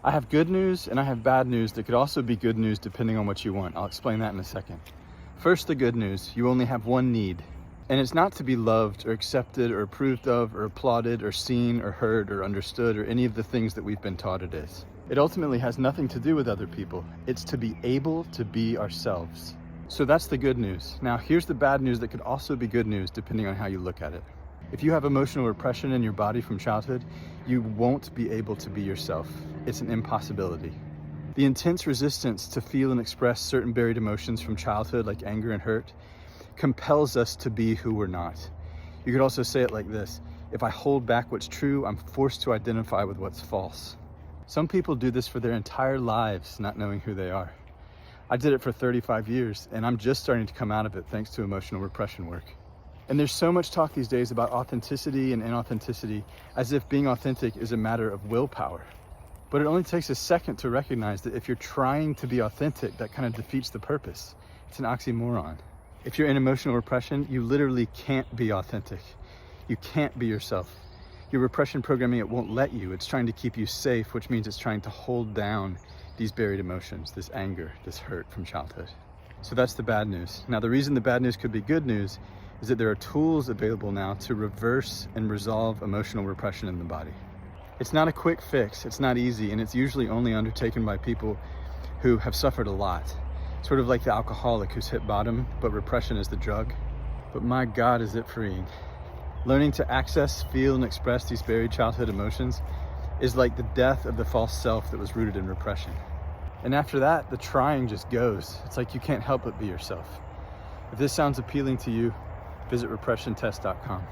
I have good news and I have bad news that could also be good news depending on what you want. I'll explain that in a second. First, the good news. You only have one need, and it's not to be loved or accepted or approved of or applauded or seen or heard or understood or any of the things that we've been taught it is. It ultimately has nothing to do with other people. It's to be able to be ourselves. So that's the good news. Now here's the bad news that could also be good news depending on how you look at it. If you have emotional repression in your body from childhood, you won't be able to be yourself. It's an impossibility. The intense resistance to feel and express certain buried emotions from childhood, like anger and hurt, compels us to be who we're not. You could also say it like this: if I hold back what's true, I'm forced to identify with what's false. Some people do this for their entire lives, not knowing who they are. I did it for 35 years, and I'm just starting to come out of it thanks to emotional repression work. And there's so much talk these days about authenticity and inauthenticity, as if being authentic is a matter of willpower. But it only takes a second to recognize that if you're trying to be authentic, that kind of defeats the purpose. It's an oxymoron. If you're in emotional repression, you literally can't be authentic. You can't be yourself. Your repression programming, it won't let you. It's trying to keep you safe, which means it's trying to hold down these buried emotions, this anger, this hurt from childhood. So that's the bad news. Now, the reason the bad news could be good news is that there are tools available now to reverse and resolve emotional repression in the body. It's not a quick fix, it's not easy, and it's usually only undertaken by people who have suffered a lot. Sort of like the alcoholic who's hit bottom, but repression is the drug. But my God, is it freeing. Learning to access, feel, and express these buried childhood emotions is like the death of the false self that was rooted in repression. And after that, the trying just goes. It's like you can't help but be yourself. If this sounds appealing to you, visit repressiontest.com.